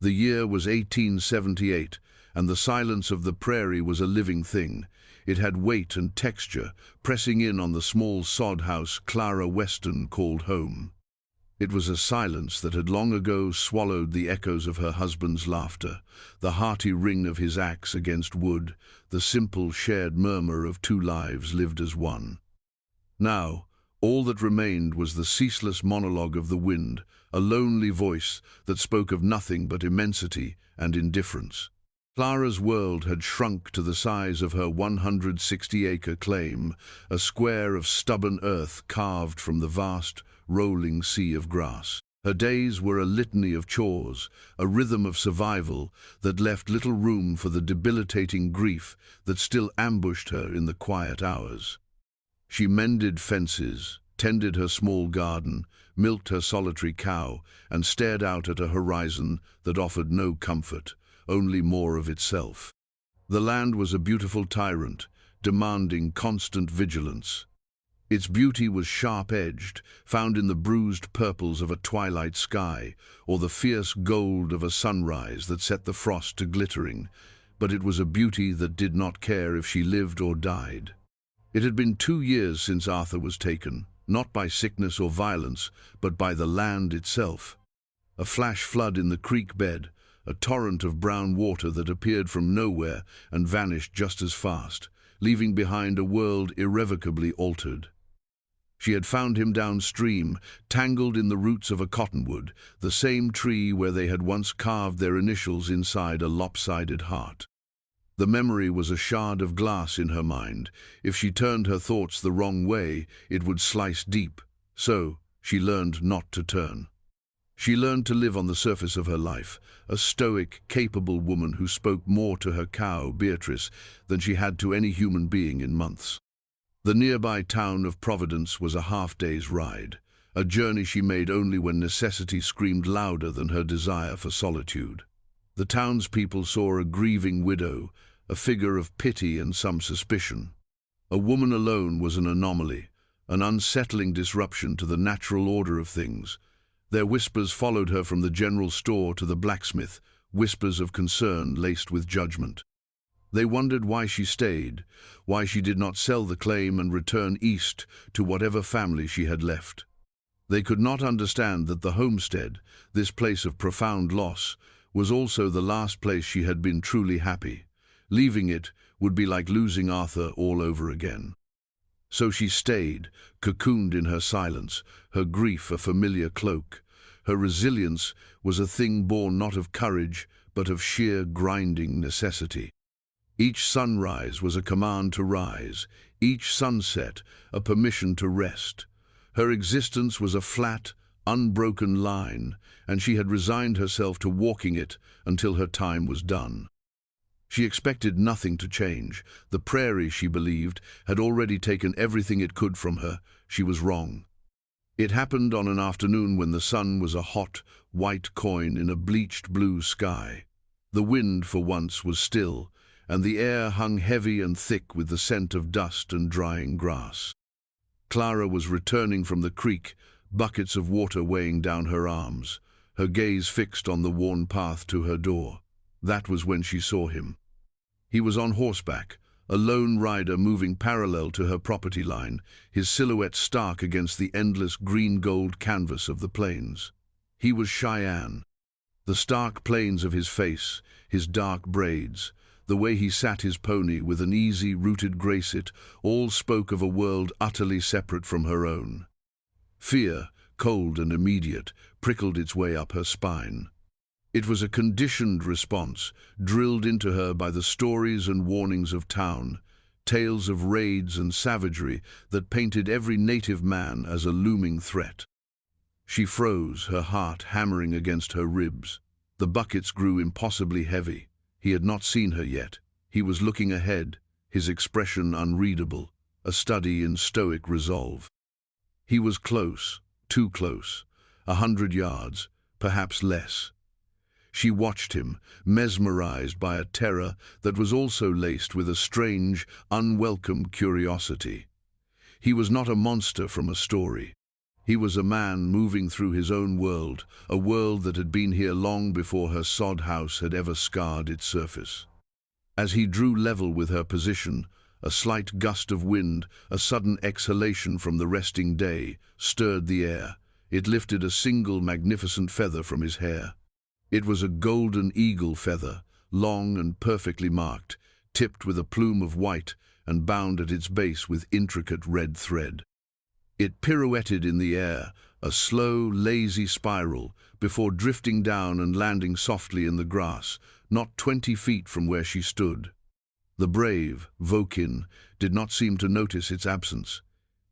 The year was 1878, and the silence of the prairie was a living thing. It had weight and texture, pressing in on the small sod house Clara Weston called home. It was a silence that had long ago swallowed the echoes of her husband's laughter, the hearty ring of his axe against wood, the simple shared murmur of two lives lived as one. Now, all that remained was the ceaseless monologue of the wind, a lonely voice that spoke of nothing but immensity and indifference. Clara's world had shrunk to the size of her 160-acre claim, a square of stubborn earth carved from the vast, rolling sea of grass. Her days were a litany of chores, a rhythm of survival that left little room for the debilitating grief that still ambushed her in the quiet hours. She mended fences, tended her small garden, milked her solitary cow, and stared out at a horizon that offered no comfort, only more of itself. The land was a beautiful tyrant, demanding constant vigilance. Its beauty was sharp-edged, found in the bruised purples of a twilight sky, or the fierce gold of a sunrise that set the frost to glittering, but it was a beauty that did not care if she lived or died. It had been 2 years since Arthur was taken, not by sickness or violence, but by the land itself. A flash flood in the creek bed, a torrent of brown water that appeared from nowhere and vanished just as fast, leaving behind a world irrevocably altered. She had found him downstream, tangled in the roots of a cottonwood, the same tree where they had once carved their initials inside a lopsided heart. The memory was a shard of glass in her mind. If she turned her thoughts the wrong way, it would slice deep. So, she learned not to turn. She learned to live on the surface of her life, a stoic, capable woman who spoke more to her cow, Beatrice, than she had to any human being in months. The nearby town of Providence was a half-day's ride, a journey she made only when necessity screamed louder than her desire for solitude. The townspeople saw a grieving widow, a figure of pity and some suspicion. A woman alone was an anomaly, an unsettling disruption to the natural order of things. Their whispers followed her from the general store to the blacksmith, whispers of concern laced with judgment. They wondered why she stayed, why she did not sell the claim and return east to whatever family she had left. They could not understand that the homestead, this place of profound loss, was also the last place she had been truly happy. Leaving it would be like losing Arthur all over again. So she stayed, cocooned in her silence, her grief a familiar cloak. Her resilience was a thing born not of courage, but of sheer grinding necessity. Each sunrise was a command to rise, each sunset a permission to rest. Her existence was a flat, unbroken line, and she had resigned herself to walking it until her time was done. She expected nothing to change. The prairie, she believed, had already taken everything it could from her. She was wrong. It happened on an afternoon when the sun was a hot, white coin in a bleached blue sky. The wind, for once, was still, and the air hung heavy and thick with the scent of dust and drying grass. Clara was returning from the creek, buckets of water weighing down her arms, her gaze fixed on the worn path to her door. That was when she saw him. He was on horseback, a lone rider moving parallel to her property line, his silhouette stark against the endless green-gold canvas of the plains. He was Cheyenne. The stark plains of his face, his dark braids, the way he sat his pony with an easy, rooted grace, it all spoke of a world utterly separate from her own. Fear, cold and immediate, prickled its way up her spine. It was a conditioned response, drilled into her by the stories and warnings of town, tales of raids and savagery that painted every native man as a looming threat. She froze, her heart hammering against her ribs. The buckets grew impossibly heavy. He had not seen her yet. He was looking ahead, his expression unreadable, a study in stoic resolve. He was close, too close, 100 yards, perhaps less. She watched him, mesmerized by a terror that was also laced with a strange, unwelcome curiosity. He was not a monster from a story. He was a man moving through his own world, a world that had been here long before her sod house had ever scarred its surface. As he drew level with her position, a slight gust of wind, a sudden exhalation from the resting day, stirred the air. It lifted a single magnificent feather from his hair. It was a golden eagle feather, long and perfectly marked, tipped with a plume of white and bound at its base with intricate red thread. It pirouetted in the air, a slow, lazy spiral, before drifting down and landing softly in the grass, not 20 feet from where she stood. The brave, Vokin, did not seem to notice its absence.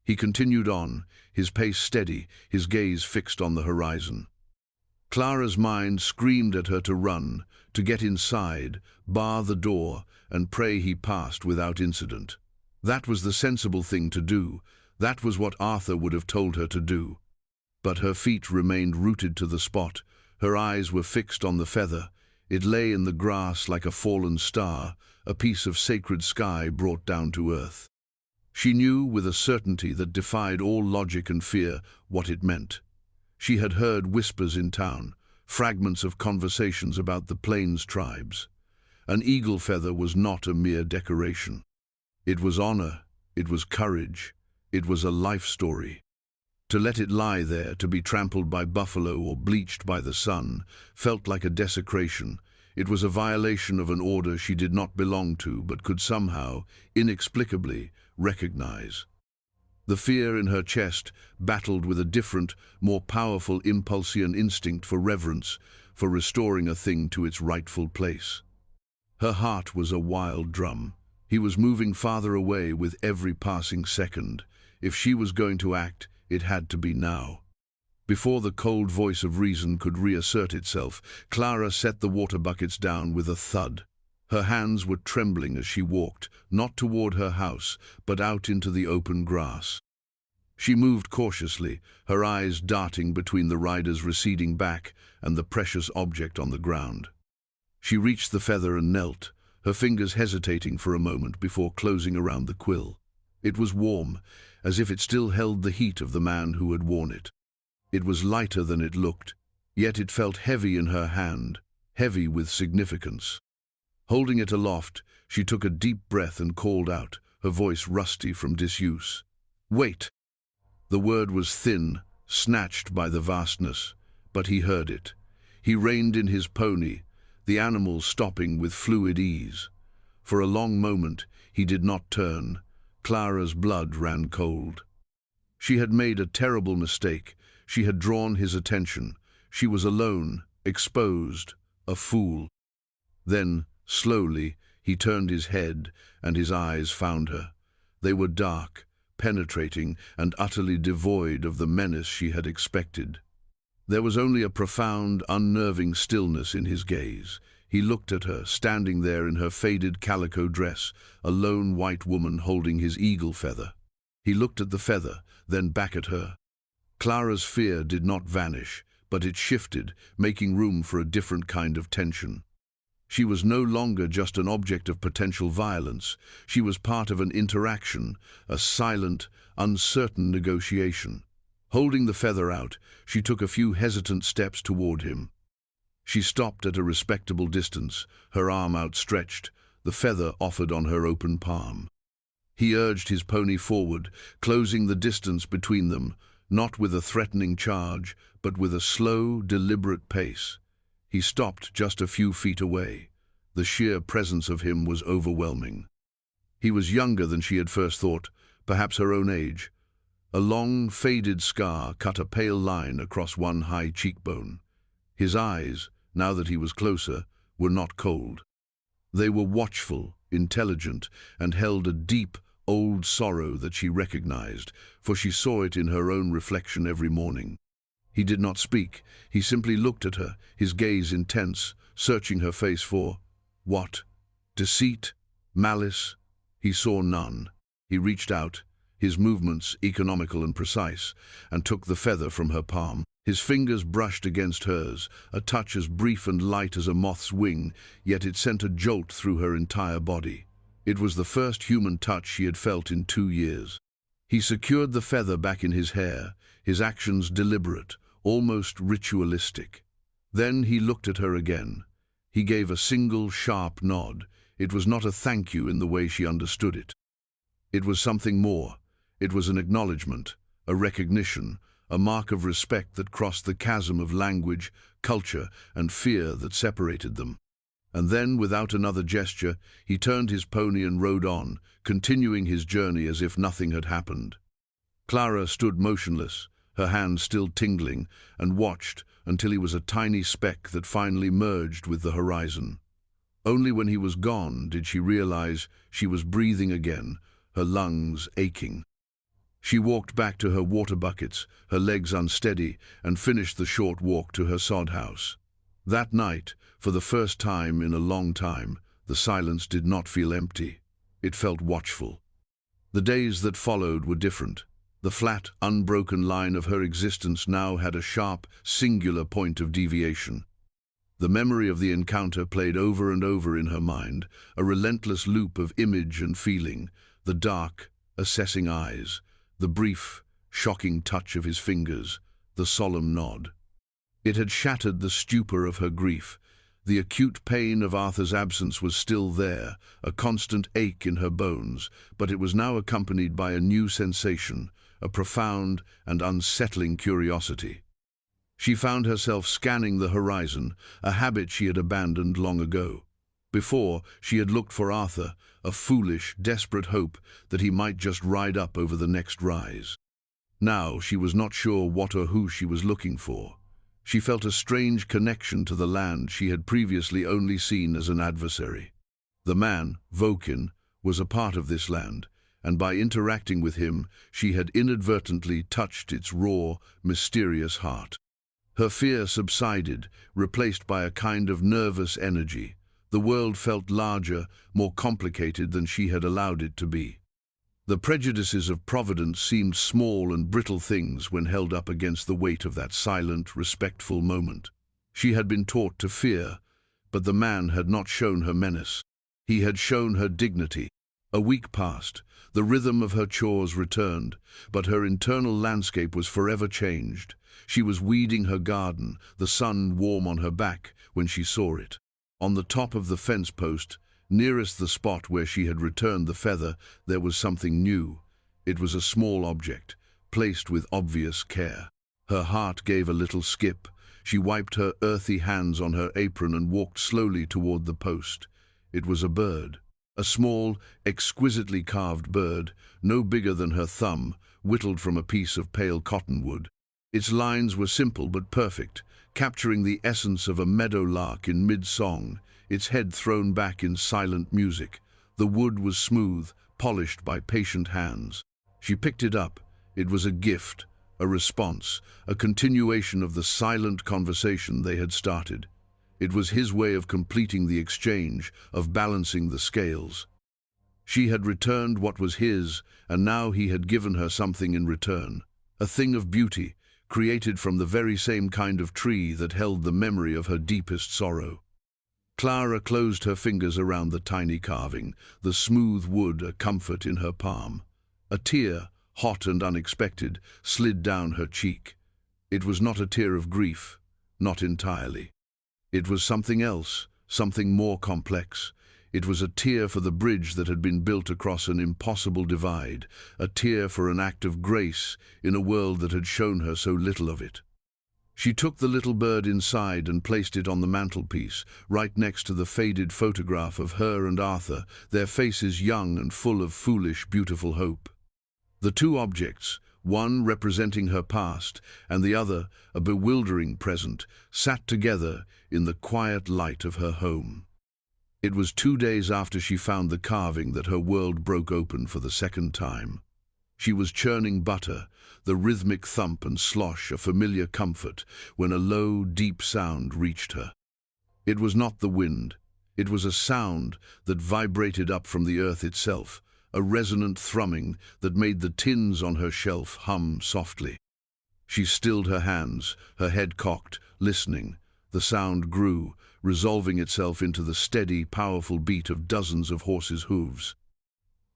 He continued on, his pace steady, his gaze fixed on the horizon. Clara's mind screamed at her to run, to get inside, bar the door, and pray he passed without incident. That was the sensible thing to do. That was what Arthur would have told her to do. But her feet remained rooted to the spot. Her eyes were fixed on the feather. It lay in the grass like a fallen star, a piece of sacred sky brought down to earth. She knew with a certainty that defied all logic and fear what it meant. She had heard whispers in town, fragments of conversations about the plains tribes. An eagle feather was not a mere decoration. It was honor, it was courage, it was a life story. To let it lie there, to be trampled by buffalo or bleached by the sun, felt like a desecration. It was a violation of an order she did not belong to, but could somehow, inexplicably, recognize. The fear in her chest battled with a different, more powerful impulsive instinct for reverence, for restoring a thing to its rightful place. Her heart was a wild drum. He was moving farther away with every passing second. If she was going to act, it had to be now. Before the cold voice of reason could reassert itself, Clara set the water buckets down with a thud. Her hands were trembling as she walked, not toward her house, but out into the open grass. She moved cautiously, her eyes darting between the rider's receding back and the precious object on the ground. She reached the feather and knelt, her fingers hesitating for a moment before closing around the quill. It was warm, as if it still held the heat of the man who had worn it. It was lighter than it looked, yet it felt heavy in her hand, heavy with significance. Holding it aloft, she took a deep breath and called out, her voice rusty from disuse. "Wait!" The word was thin, snatched by the vastness, but he heard it. He reined in his pony, the animal stopping with fluid ease. For a long moment, he did not turn. Clara's blood ran cold. She had made a terrible mistake. She had drawn his attention. She was alone, exposed, a fool. Then, slowly, he turned his head, and his eyes found her. They were dark, penetrating, and utterly devoid of the menace she had expected. There was only a profound, unnerving stillness in his gaze. He looked at her, standing there in her faded calico dress, a lone white woman holding his eagle feather. He looked at the feather, then back at her. Clara's fear did not vanish, but it shifted, making room for a different kind of tension. She was no longer just an object of potential violence. She was part of an interaction, a silent, uncertain negotiation. Holding the feather out, she took a few hesitant steps toward him. She stopped at a respectable distance, her arm outstretched, the feather offered on her open palm. He urged his pony forward, closing the distance between them, not with a threatening charge, but with a slow, deliberate pace. He stopped just a few feet away. The sheer presence of him was overwhelming. He was younger than she had first thought, perhaps her own age. A long, faded scar cut a pale line across one high cheekbone. His eyes, now that he was closer, were not cold. They were watchful, intelligent, and held a deep, old sorrow that she recognized, for she saw it in her own reflection every morning. He did not speak. He simply looked at her, his gaze intense, searching her face for what? Deceit? Malice? He saw none. He reached out, his movements economical and precise, and took the feather from her palm. His fingers brushed against hers, a touch as brief and light as a moth's wing, yet it sent a jolt through her entire body. It was the first human touch she had felt in 2 years. He secured the feather back in his hair, his actions deliberate, almost ritualistic. Then he looked at her again. He gave a single sharp nod. It was not a thank you in the way she understood it. It was something more. It was an acknowledgement, a recognition, a mark of respect that crossed the chasm of language, culture, and fear that separated them. And then, without another gesture, he turned his pony and rode on, continuing his journey as if nothing had happened. Clara stood motionless, her hands still tingling, and watched until he was a tiny speck that finally merged with the horizon. Only when he was gone did she realize she was breathing again, her lungs aching. She walked back to her water buckets, her legs unsteady, and finished the short walk to her sod house. That night, for the first time in a long time, the silence did not feel empty. It felt watchful. The days that followed were different. The flat, unbroken line of her existence now had a sharp, singular point of deviation. The memory of the encounter played over and over in her mind, a relentless loop of image and feeling, the dark, assessing eyes, the brief, shocking touch of his fingers, the solemn nod. It had shattered the stupor of her grief. The acute pain of Arthur's absence was still there, a constant ache in her bones, but it was now accompanied by a new sensation, a profound and unsettling curiosity. She found herself scanning the horizon, a habit she had abandoned long ago. Before, she had looked for Arthur, a foolish, desperate hope that he might just ride up over the next rise. Now she was not sure what or who she was looking for. She felt a strange connection to the land she had previously only seen as an adversary. The man, Vokin, was a part of this land, and by interacting with him, she had inadvertently touched its raw, mysterious heart. Her fear subsided, replaced by a kind of nervous energy. The world felt larger, more complicated than she had allowed it to be. The prejudices of Providence seemed small and brittle things when held up against the weight of that silent, respectful moment. She had been taught to fear, but the man had not shown her menace. He had shown her dignity. A week passed, the rhythm of her chores returned, but her internal landscape was forever changed. She was weeding her garden, the sun warm on her back when she saw it. On the top of the fence post, nearest the spot where she had returned the feather, there was something new. It was a small object, placed with obvious care. Her heart gave a little skip. She wiped her earthy hands on her apron and walked slowly toward the post. It was a bird. A small, exquisitely carved bird, no bigger than her thumb, whittled from a piece of pale cottonwood. Its lines were simple but perfect, capturing the essence of a meadowlark in mid-song, its head thrown back in silent music. The wood was smooth, polished by patient hands. She picked it up. It was a gift, a response, a continuation of the silent conversation they had started. It was his way of completing the exchange, of balancing the scales. She had returned what was his, and now he had given her something in return. A thing of beauty, created from the very same kind of tree that held the memory of her deepest sorrow. Clara closed her fingers around the tiny carving, the smooth wood a comfort in her palm. A tear, hot and unexpected, slid down her cheek. It was not a tear of grief, not entirely. It was something else, something more complex. It was a tear for the bridge that had been built across an impossible divide, a tear for an act of grace in a world that had shown her so little of it. She took the little bird inside and placed it on the mantelpiece, right next to the faded photograph of her and Arthur, their faces young and full of foolish, beautiful hope. The two objects, one representing her past and the other a bewildering present, sat together in the quiet light of her home. It was 2 days after she found the carving that her world broke open for the second time. She was churning butter, the rhythmic thump and slosh a familiar comfort, when a low, deep sound reached her. It was not the wind. It was a sound that vibrated up from the earth itself, a resonant thrumming that made the tins on her shelf hum softly. She stilled her hands, her head cocked, listening. The sound grew, resolving itself into the steady, powerful beat of dozens of horses' hooves.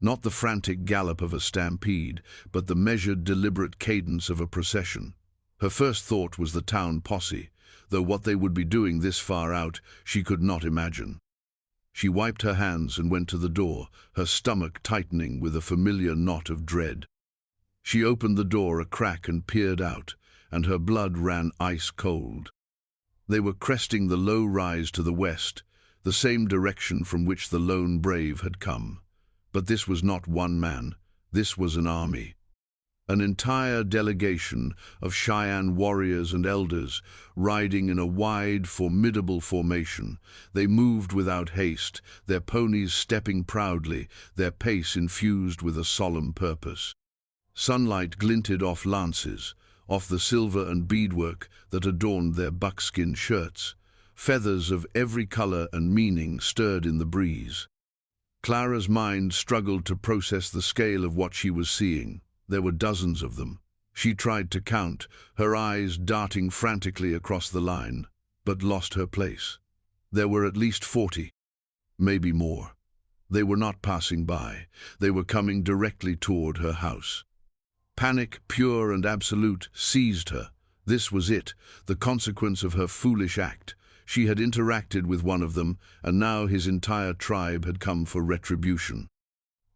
Not the frantic gallop of a stampede, but the measured, deliberate cadence of a procession. Her first thought was the town posse, though what they would be doing this far out she could not imagine. She wiped her hands and went to the door, her stomach tightening with a familiar knot of dread. She opened the door a crack and peered out, and her blood ran ice cold. They were cresting the low rise to the west, the same direction from which the lone brave had come. But this was not one man, this was an army. An entire delegation of Cheyenne warriors and elders, riding in a wide, formidable formation. They moved without haste, their ponies stepping proudly, their pace infused with a solemn purpose. Sunlight glinted off lances, off the silver and beadwork that adorned their buckskin shirts. Feathers of every color and meaning stirred in the breeze. Clara's mind struggled to process the scale of what she was seeing. There were dozens of them. She tried to count, her eyes darting frantically across the line, but lost her place. There were at least 40, maybe more. They were not passing by. They were coming directly toward her house. Panic, pure and absolute, seized her. This was it, the consequence of her foolish act. She had interacted with one of them, and now his entire tribe had come for retribution.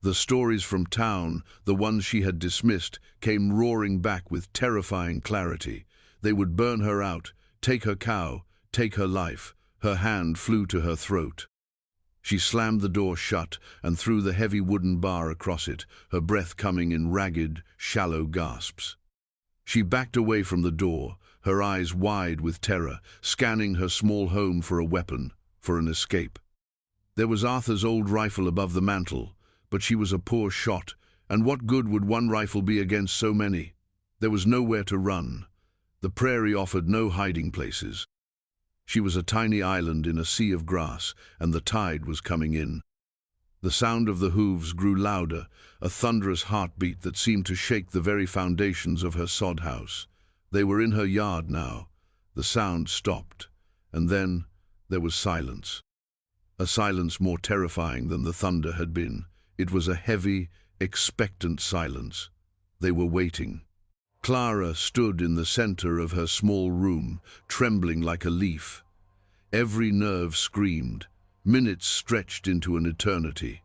The stories from town, the ones she had dismissed, came roaring back with terrifying clarity. They would burn her out, take her cow, take her life. Her hand flew to her throat. She slammed the door shut and threw the heavy wooden bar across it, her breath coming in ragged, shallow gasps. She backed away from the door, her eyes wide with terror, scanning her small home for a weapon, for an escape. There was Arthur's old rifle above the mantel, but she was a poor shot, and what good would one rifle be against so many? There was nowhere to run. The prairie offered no hiding places. She was a tiny island in a sea of grass, and the tide was coming in. The sound of the hooves grew louder, a thunderous heartbeat that seemed to shake the very foundations of her sod house. They were in her yard now. The sound stopped, and then there was silence. A silence more terrifying than the thunder had been. It was a heavy, expectant silence. They were waiting. Clara stood in the center of her small room, trembling like a leaf. Every nerve screamed. Minutes stretched into an eternity.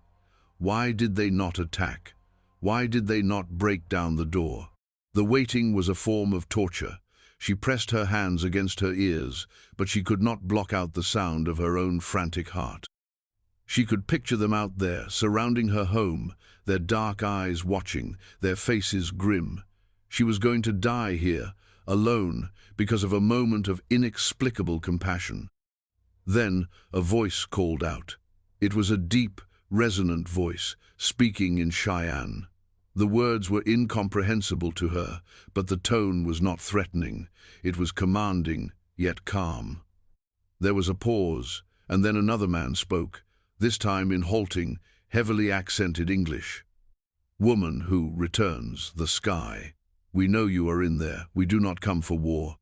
Why did they not attack? Why did they not break down the door? The waiting was a form of torture. She pressed her hands against her ears, but she could not block out the sound of her own frantic heart. She could picture them out there, surrounding her home, their dark eyes watching, their faces grim. She was going to die here, alone, because of a moment of inexplicable compassion. Then a voice called out. It was a deep, resonant voice, speaking in Cheyenne. The words were incomprehensible to her, but the tone was not threatening. It was commanding, yet calm. There was a pause, and then another man spoke, this time in halting, heavily accented English. Woman who returns, the sky. We know you are in there. We do not come for war.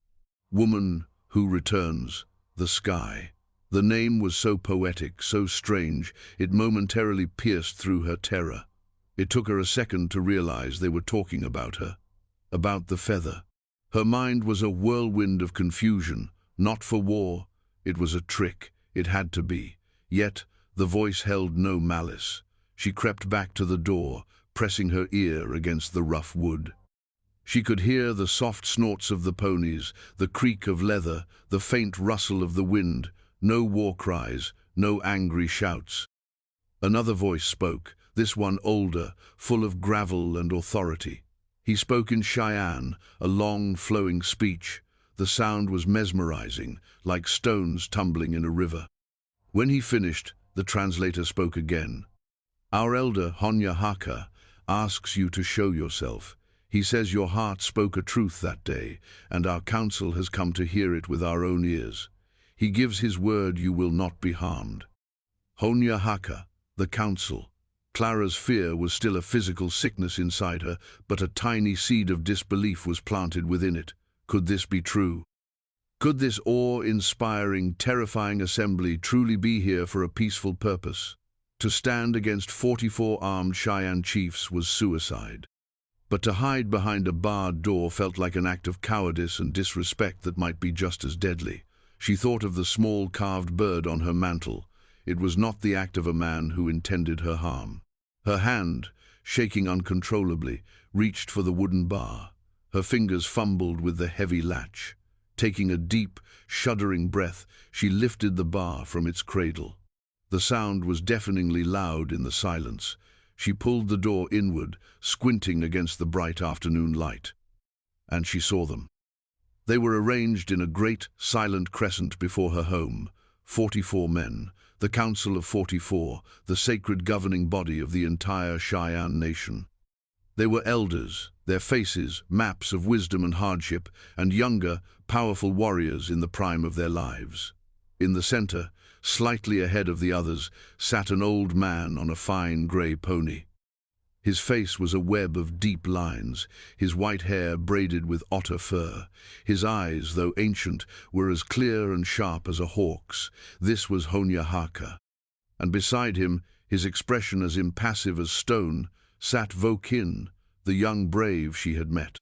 Woman who returns, the sky. The name was so poetic, so strange, it momentarily pierced through her terror. It took her a second to realize they were talking about her, about the feather. Her mind was a whirlwind of confusion, not for war. It was a trick. It had to be. Yet the voice held no malice. She crept back to the door, pressing her ear against the rough wood. She could hear the soft snorts of the ponies, the creak of leather, the faint rustle of the wind. No war cries, no angry shouts. Another voice spoke, this one older, full of gravel and authority. He spoke in Cheyenne, a long, flowing speech. The sound was mesmerizing, like stones tumbling in a river. When he finished, the translator spoke again. Our elder, Honya Haka, asks you to show yourself. He says your heart spoke a truth that day, and our council has come to hear it with our own ears. He gives his word you will not be harmed. Honya Haka, the council. Clara's fear was still a physical sickness inside her, but a tiny seed of disbelief was planted within it. Could this be true? Could this awe-inspiring, terrifying assembly truly be here for a peaceful purpose? To stand against 44 armed Cheyenne chiefs was suicide. But to hide behind a barred door felt like an act of cowardice and disrespect that might be just as deadly. She thought of the small carved bird on her mantle. It was not the act of a man who intended her harm. Her hand, shaking uncontrollably, reached for the wooden bar. Her fingers fumbled with the heavy latch. Taking a deep, shuddering breath, she lifted the bar from its cradle. The sound was deafeningly loud in the silence. She pulled the door inward, squinting against the bright afternoon light. And she saw them. They were arranged in a great, silent crescent before her home. 44 men, the Council of 44, the sacred governing body of the entire Cheyenne nation. They were elders, their faces maps of wisdom and hardship, and younger, powerful warriors in the prime of their lives. In the center, slightly ahead of the others, sat an old man on a fine gray pony. His face was a web of deep lines, his white hair braided with otter fur. His eyes, though ancient, were as clear and sharp as a hawk's. This was Honyahaka. And beside him, his expression as impassive as stone, sat Vokin, the young brave she had met.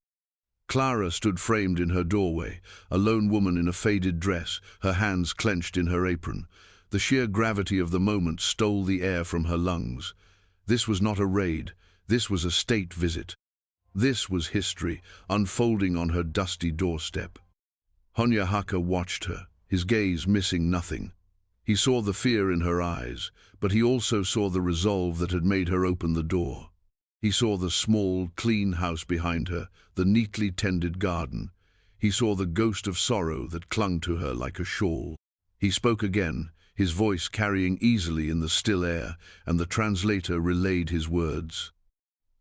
Clara stood framed in her doorway, a lone woman in a faded dress, her hands clenched in her apron. The sheer gravity of the moment stole the air from her lungs. This was not a raid. This was a state visit. This was history, unfolding on her dusty doorstep. Honyahaka watched her, his gaze missing nothing. He saw the fear in her eyes, but he also saw the resolve that had made her open the door. He saw the small, clean house behind her, the neatly tended garden. He saw the ghost of sorrow that clung to her like a shawl. He spoke again, his voice carrying easily in the still air, and the translator relayed his words.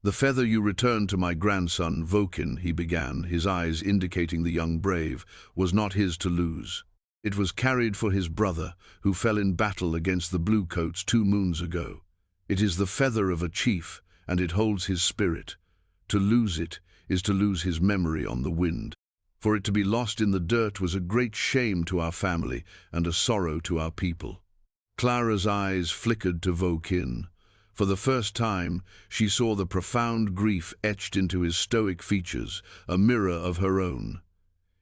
"The feather you returned to my grandson, Vokin," he began, his eyes indicating the young brave, "was not his to lose. It was carried for his brother, who fell in battle against the Bluecoats 2 moons ago. It is the feather of a chief, and it holds his spirit. To lose it is to lose his memory on the wind. For it to be lost in the dirt was a great shame to our family and a sorrow to our people." Clara's eyes flickered to Vokin. For the first time, she saw the profound grief etched into his stoic features, a mirror of her own.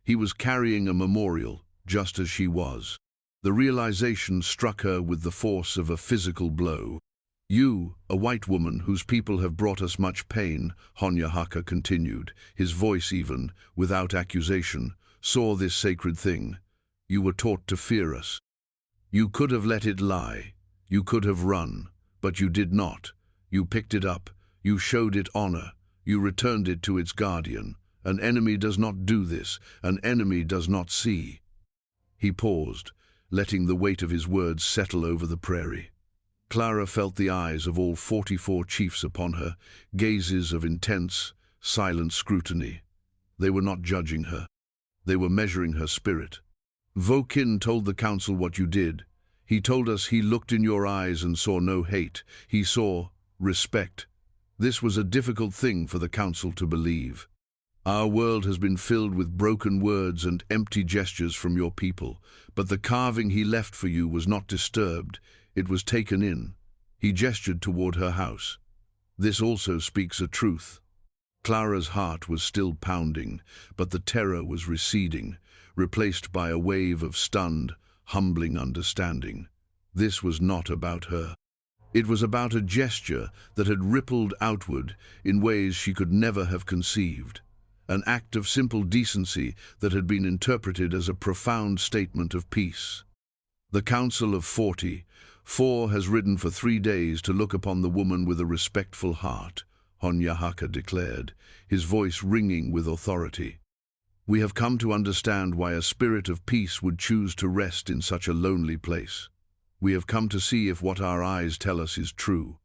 He was carrying a memorial, just as she was. The realization struck her with the force of a physical blow. "You, a white woman whose people have brought us much pain," Honyahaka continued, his voice even, without accusation, "saw this sacred thing. You were taught to fear us. You could have let it lie. You could have run. But you did not. You picked it up. You showed it honor. You returned it to its guardian. An enemy does not do this. An enemy does not see." He paused, letting the weight of his words settle over the prairie. Clara felt the eyes of all 44 chiefs upon her, gazes of intense, silent scrutiny. They were not judging her. They were measuring her spirit. "Vokin told the council what you did. He told us he looked in your eyes and saw no hate. He saw respect. This was a difficult thing for the council to believe. Our world has been filled with broken words and empty gestures from your people, but the carving he left for you was not disturbed. It was taken in." He gestured toward her house. "This also speaks a truth." Clara's heart was still pounding, but the terror was receding, replaced by a wave of stunned, humbling understanding. This was not about her. It was about a gesture that had rippled outward in ways she could never have conceived. An act of simple decency that had been interpreted as a profound statement of peace. "The Council of 44 has ridden for 3 days to look upon the woman with a respectful heart," Honyahaka declared, his voice ringing with authority. "We have come to understand why a spirit of peace would choose to rest in such a lonely place. We have come to see if what our eyes tell us is true."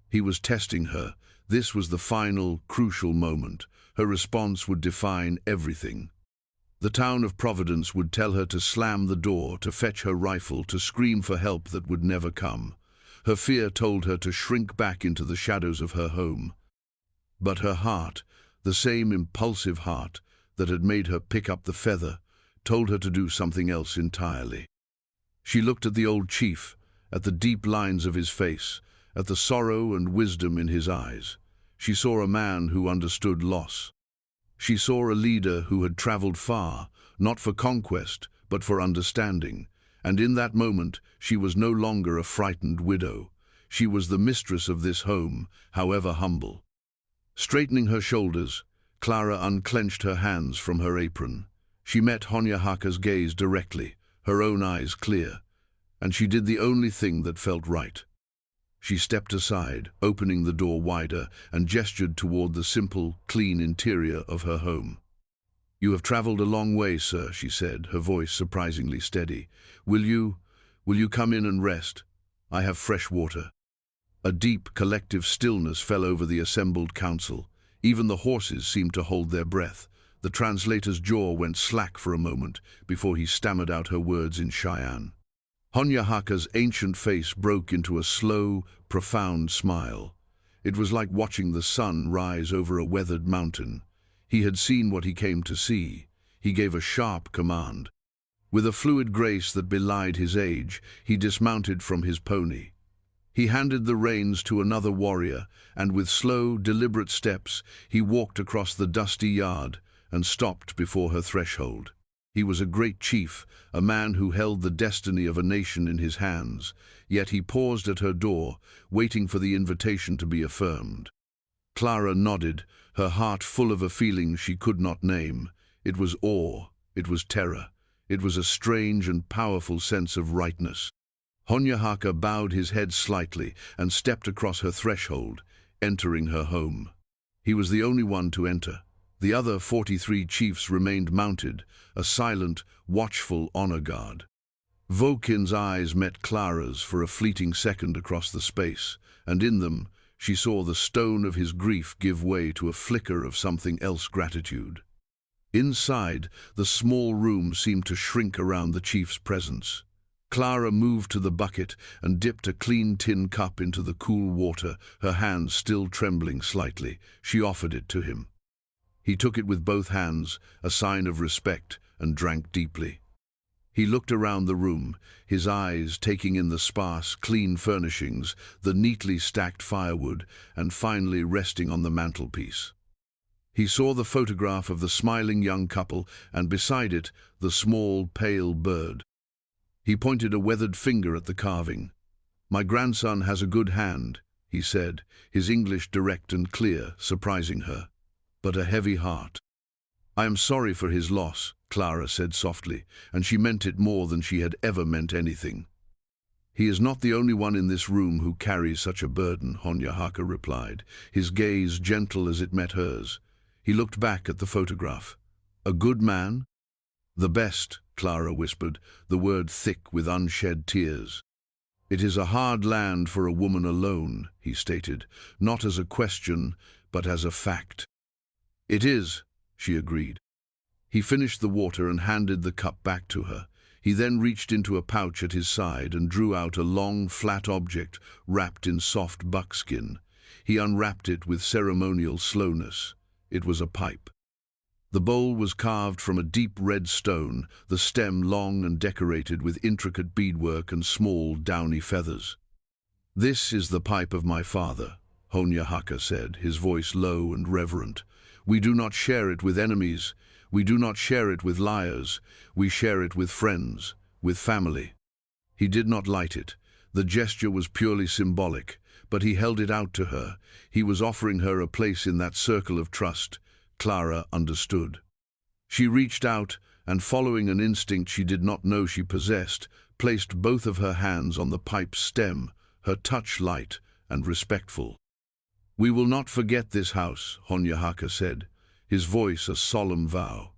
He was testing her. This was the final, crucial moment. Her response would define everything. The town of Providence would tell her to slam the door, to fetch her rifle, to scream for help that would never come. Her fear told her to shrink back into the shadows of her home. But her heart, the same impulsive heart that had made her pick up the feather, told her to do something else entirely. She looked at the old chief, at the deep lines of his face, at the sorrow and wisdom in his eyes. She saw a man who understood loss. She saw a leader who had traveled far, not for conquest, but for understanding. And in that moment, she was no longer a frightened widow. She was the mistress of this home, however humble. Straightening her shoulders, Clara unclenched her hands from her apron. She met Honyahaka's gaze directly, her own eyes clear, and she did the only thing that felt right. She stepped aside, opening the door wider, and gestured toward the simple, clean interior of her home. "You have traveled a long way, sir," she said, her voice surprisingly steady. Will you come in and rest? I have fresh water." A deep, collective stillness fell over the assembled council. Even the horses seemed to hold their breath. The translator's jaw went slack for a moment before he stammered out her words in Cheyenne. Honyahaka's ancient face broke into a slow, profound smile. It was like watching the sun rise over a weathered mountain. He had seen what he came to see. He gave a sharp command. With a fluid grace that belied his age, he dismounted from his pony. He handed the reins to another warrior, and with slow, deliberate steps, he walked across the dusty yard and stopped before her threshold. He was a great chief, a man who held the destiny of a nation in his hands, yet he paused at her door, waiting for the invitation to be affirmed. Clara nodded, her heart full of a feeling she could not name. It was awe, it was terror, it was a strange and powerful sense of rightness. Honyahaka bowed his head slightly and stepped across her threshold, entering her home. He was the only one to enter. The other 43 chiefs remained mounted, a silent, watchful honor guard. Vokin's eyes met Clara's for a fleeting second across the space, and in them she saw the stone of his grief give way to a flicker of something else, gratitude. Inside, the small room seemed to shrink around the chief's presence. Clara moved to the bucket and dipped a clean tin cup into the cool water, her hands still trembling slightly. She offered it to him. He took it with both hands, a sign of respect, and drank deeply. He looked around the room, his eyes taking in the sparse, clean furnishings, the neatly stacked firewood, and finally resting on the mantelpiece. He saw the photograph of the smiling young couple, and beside it, the small, pale bird. He pointed a weathered finger at the carving. "My grandson has a good hand," he said, his English direct and clear, surprising her, "but a heavy heart." "I am sorry for his loss," Clara said softly, and she meant it more than she had ever meant anything. "He is not the only one in this room who carries such a burden," Honyahaka replied, his gaze gentle as it met hers. He looked back at the photograph. "A good man?" "The best," Clara whispered, the word thick with unshed tears. "It is a hard land for a woman alone," he stated, not as a question, but as a fact. "It is," she agreed. He finished the water and handed the cup back to her. He then reached into a pouch at his side and drew out a long, flat object wrapped in soft buckskin. He unwrapped it with ceremonial slowness. It was a pipe. The bowl was carved from a deep red stone, the stem long and decorated with intricate beadwork and small, downy feathers. "This is the pipe of my father," Honyahaka said, his voice low and reverent. "We do not share it with enemies. We do not share it with liars. We share it with friends, with family." He did not light it. The gesture was purely symbolic, but he held it out to her. He was offering her a place in that circle of trust. Clara understood. She reached out, and following an instinct she did not know she possessed, placed both of her hands on the pipe's stem, her touch light and respectful. "We will not forget this house," Honyahaka said, his voice a solemn vow.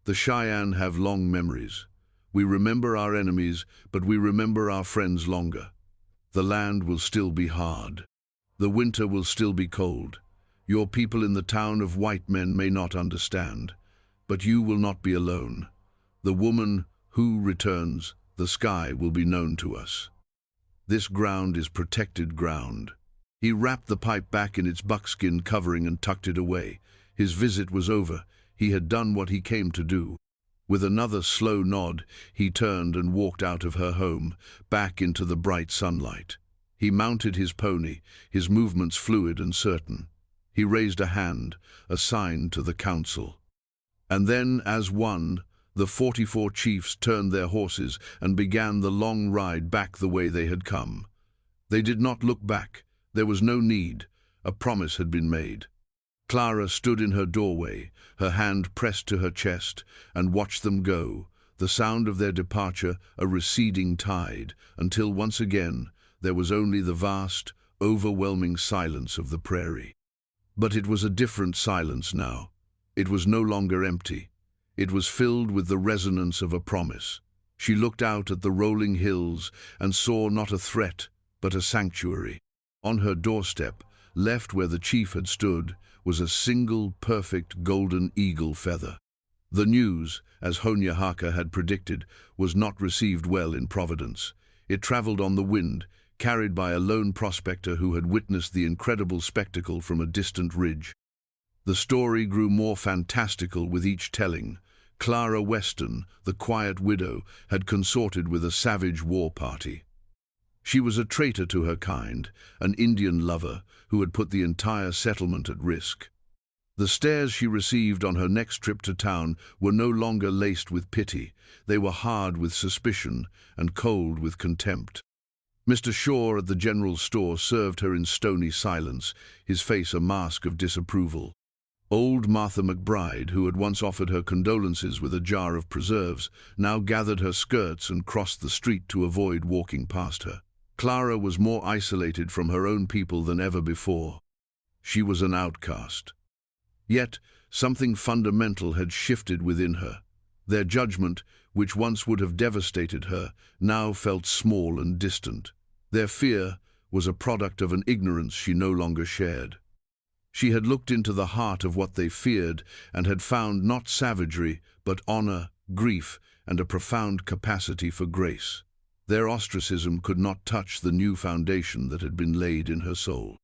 "The Cheyenne have long memories. We remember our enemies, but we remember our friends longer. The land will still be hard. The winter will still be cold. Your people in the town of white men may not understand, but you will not be alone. The woman who returns, the sky will be known to us. This ground is protected ground." He wrapped the pipe back in its buckskin covering and tucked it away. His visit was over. He had done what he came to do. With another slow nod, he turned and walked out of her home, back into the bright sunlight. He mounted his pony, his movements fluid and certain. He raised a hand, a sign to the council. And then, as one, the 44 chiefs turned their horses and began the long ride back the way they had come. They did not look back. There was no need. A promise had been made. Clara stood in her doorway, her hand pressed to her chest, and watched them go, the sound of their departure a receding tide, until once again there was only the vast, overwhelming silence of the prairie. But it was a different silence now. It was no longer empty. It was filled with the resonance of a promise. She looked out at the rolling hills and saw not a threat, but a sanctuary. On her doorstep, left where the chief had stood, was a single perfect golden eagle feather. The news, as Honyahaka had predicted, was not received well in Providence. It traveled on the wind, carried by a lone prospector who had witnessed the incredible spectacle from a distant ridge. The story grew more fantastical with each telling. Clara Weston, the quiet widow, had consorted with a savage war party. She was a traitor to her kind, an Indian lover who had put the entire settlement at risk. The stares she received on her next trip to town were no longer laced with pity. They were hard with suspicion and cold with contempt. Mr. Shaw at the general store served her in stony silence, his face a mask of disapproval. Old Martha McBride, who had once offered her condolences with a jar of preserves, now gathered her skirts and crossed the street to avoid walking past her. Clara was more isolated from her own people than ever before. She was an outcast. Yet, something fundamental had shifted within her. Their judgment, which once would have devastated her, now felt small and distant. Their fear was a product of an ignorance she no longer shared. She had looked into the heart of what they feared and had found not savagery, but honor, grief, and a profound capacity for grace. Their ostracism could not touch the new foundation that had been laid in her soul.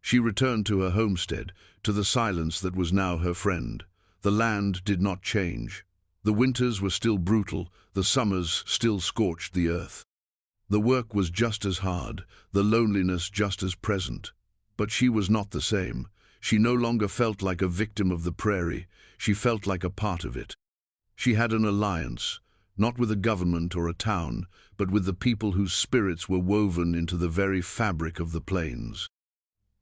She returned to her homestead, to the silence that was now her friend. The land did not change. The winters were still brutal, the summers still scorched the earth. The work was just as hard, the loneliness just as present. But she was not the same. She no longer felt like a victim of the prairie. She felt like a part of it. She had an alliance, not with a government or a town, but with the people whose spirits were woven into the very fabric of the plains.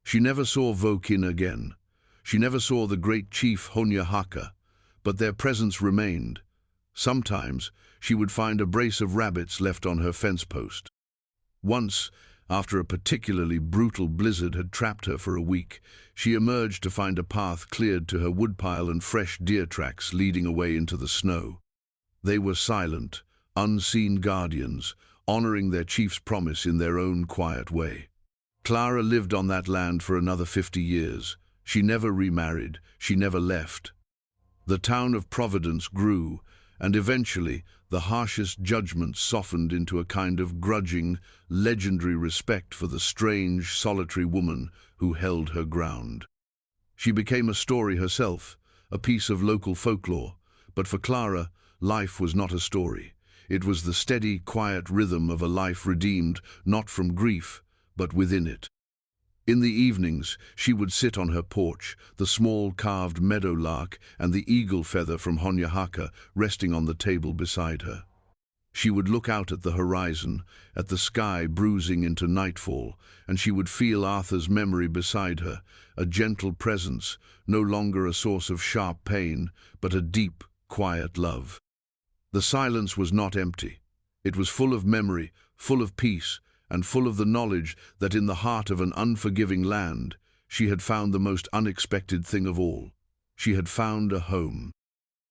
She never saw Vokin again. She never saw the great chief Honyahaka, but their presence remained. Sometimes she would find a brace of rabbits left on her fence post. Once, after a particularly brutal blizzard had trapped her for a week, she emerged to find a path cleared to her woodpile and fresh deer tracks leading away into the snow. They were silent, unseen guardians, honoring their chief's promise in their own quiet way. Clara lived on that land for another 50 years. She never remarried, she never left. The town of Providence grew, and eventually the harshest judgments softened into a kind of grudging, legendary respect for the strange, solitary woman who held her ground. She became a story herself, a piece of local folklore, but for Clara, life was not a story. It was the steady, quiet rhythm of a life redeemed not from grief, but within it. In the evenings, she would sit on her porch, the small carved meadowlark and the eagle feather from Honyahaka resting on the table beside her. She would look out at the horizon, at the sky bruising into nightfall, and she would feel Arthur's memory beside her, a gentle presence, no longer a source of sharp pain, but a deep, quiet love. The silence was not empty. It was full of memory, full of peace, and full of the knowledge that in the heart of an unforgiving land, she had found the most unexpected thing of all. She had found a home.